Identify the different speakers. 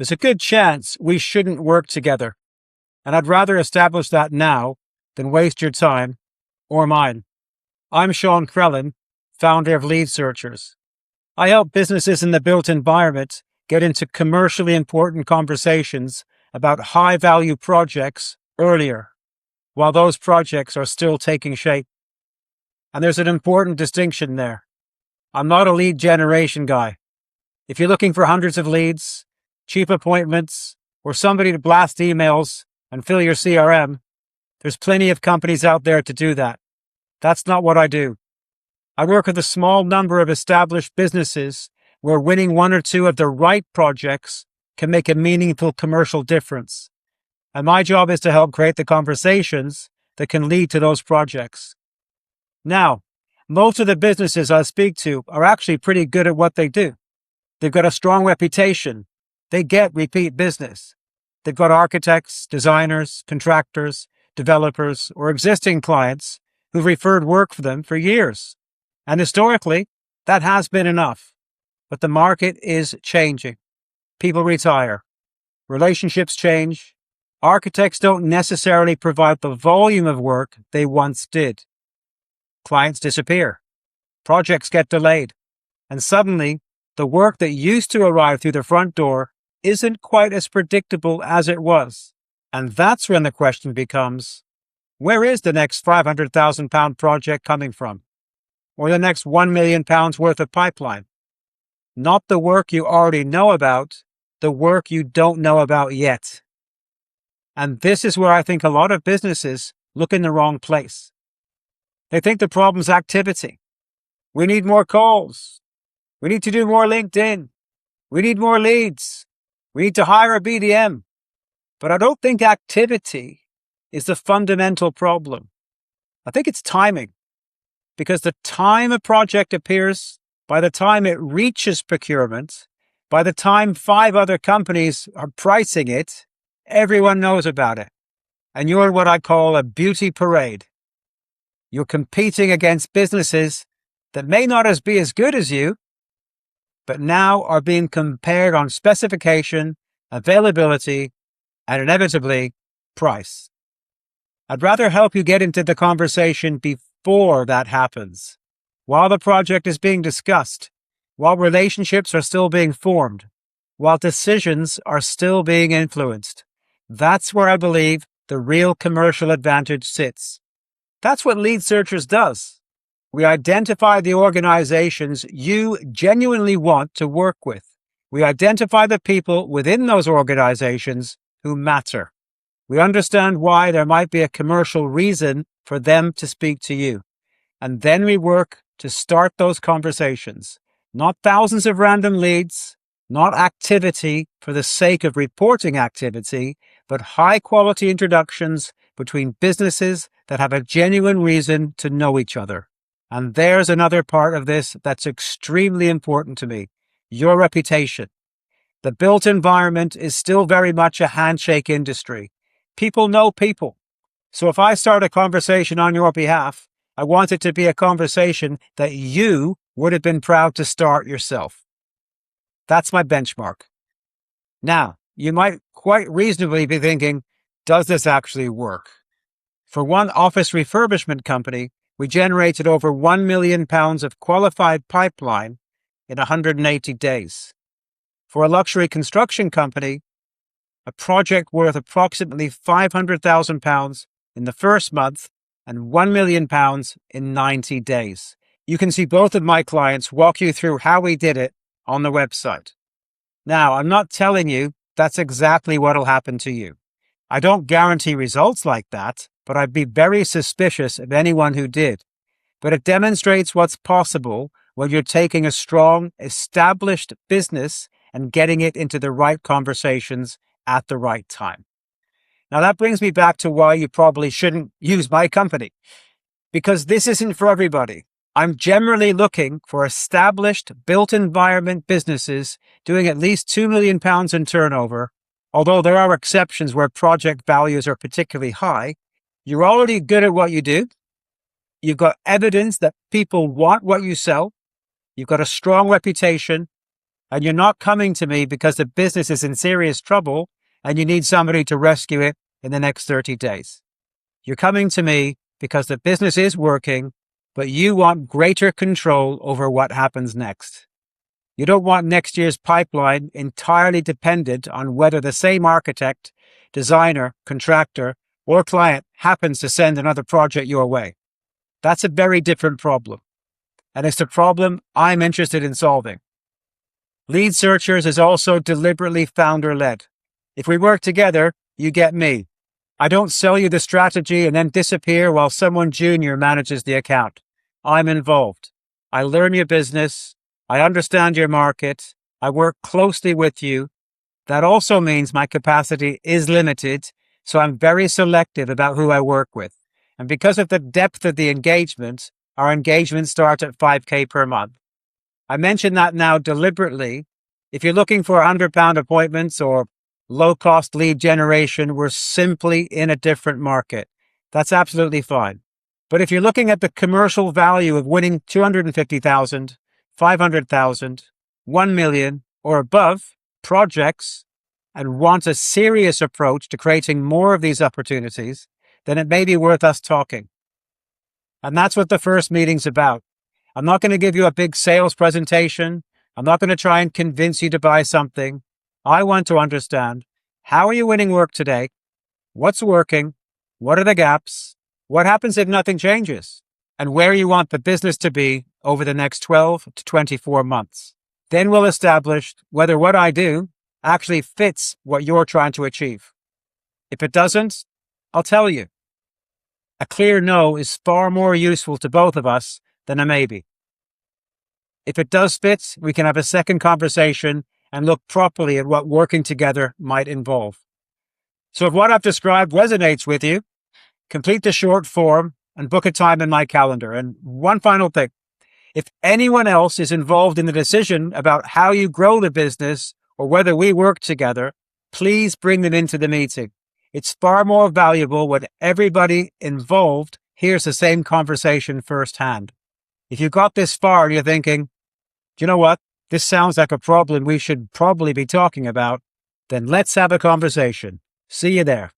Speaker 1: there's a good chance we shouldn't work together. And I'd rather establish that now than waste your time or mine. I'm Sean Crellin, founder of Lead Searchers. I help businesses in the built environment get into commercially important conversations about high-value projects earlier, while those projects are still taking shape. And there's an important distinction there. I'm not a lead generation guy. If you're looking for hundreds of leads, cheap appointments, or somebody to blast emails and fill your CRM, there's plenty of companies out there to do that. That's not what I do. I work with a small number of established businesses where winning one or two of the right projects can make a meaningful commercial difference. And my job is to help create the conversations that can lead to those projects. Now, most of the businesses I speak to are actually pretty good at what they do. They've got a strong reputation. They get repeat business. They've got architects, designers, contractors, developers, or existing clients who've referred work for them for years. And historically, that has been enough. But the market is changing. People retire. Relationships change. Architects don't necessarily provide the volume of work they once did. Clients disappear. Projects get delayed. And suddenly, the work that used to arrive through the front door isn't quite as predictable as it was. And that's when the question becomes, where is the next £500,000 project coming from? Or the next £1 million worth of pipeline? Not the work you already know about, the work you don't know about yet. And this is where I think a lot of businesses look in the wrong place. They think the problem's activity. We need more calls. We need to do more LinkedIn. We need more leads. We need to hire a BDM. But I don't think activity is the fundamental problem. I think it's timing. Because the time a project appears, by the time it reaches procurement, by the time 5 other companies are pricing it, everyone knows about it. And you're in what I call a beauty parade. You're competing against businesses that may not be as good as you, but now are being compared on specification, availability, and inevitably, price. I'd rather help you get into the conversation before that happens, while the project is being discussed, while relationships are still being formed, while decisions are still being influenced. That's where I believe the real commercial advantage sits. That's what Lead Searchers does. We identify the organizations you genuinely want to work with. We identify the people within those organizations who matter. We understand why there might be a commercial reason for them to speak to you. And then we work to start those conversations. Not thousands of random leads, not activity for the sake of reporting activity, but high-quality introductions between businesses that have a genuine reason to know each other. And there's another part of this that's extremely important to me, your reputation. The built environment is still very much a handshake industry. People know people. So if I start a conversation on your behalf, I want it to be a conversation that you would have been proud to start yourself. That's my benchmark. Now, you might quite reasonably be thinking, does this actually work? For one office refurbishment company, we generated over £1 million of qualified pipeline in 180 days. For a luxury construction company, a project worth approximately £500,000 in the first month and £1 million in 90 days. You can see both of my clients walk you through how we did it on the website. Now, I'm not telling you that's exactly what will happen to you. I don't guarantee results like that, but I'd be very suspicious of anyone who did. But it demonstrates what's possible when you're taking a strong, established business and getting it into the right conversations at the right time. Now that brings me back to why you probably shouldn't use my company, because this isn't for everybody. I'm generally looking for established, built environment businesses doing at least £2 million in turnover, although there are exceptions where project values are particularly high. You're already good at what you do. You've got evidence that people want what you sell. You've got a strong reputation, And you're not coming to me because the business is in serious trouble and you need somebody to rescue it in the next 30 days. You're coming to me because the business is working, but you want greater control over what happens next. You don't want next year's pipeline entirely dependent on whether the same architect, designer, contractor, or client happens to send another project your way. That's a very different problem. And it's the problem I'm interested in solving. Lead Searchers is also deliberately founder-led. If we work together, you get me. I don't sell you the strategy and then disappear while someone junior manages the account. I'm involved. I learn your business. I understand your market. I work closely with you. That also means my capacity is limited, so I'm very selective about who I work with. And because of the depth of the engagement, our engagements start at $5,000 per month. I mention that now deliberately. If you're looking for £100 appointments or low-cost lead generation, we're simply in a different market. That's absolutely fine. But if you're looking at the commercial value of winning 250,000, 500,000, 1 million or above projects and want a serious approach to creating more of these opportunities, then it may be worth us talking. And that's what the first meeting's about. I'm not going to give you a big sales presentation. I'm not going to try and convince you to buy something. I want to understand, how are you winning work today? What's working? What are the gaps? What happens if nothing changes? And where you want the business to be over the next 12 to 24 months. Then we'll establish whether what I do actually fits what you're trying to achieve. If it doesn't, I'll tell you. A clear no is far more useful to both of us than a maybe. If it does fit, we can have a second conversation and look properly at what working together might involve. So if what I've described resonates with you, complete the short form and book a time in my calendar. And one final thing, if anyone else is involved in the decision about how you grow the business or whether we work together, please bring them into the meeting. It's far more valuable when everybody involved hears the same conversation firsthand. If you got this far and you're thinking, do you know what? This sounds like a problem we should probably be talking about, then let's have a conversation. See you there.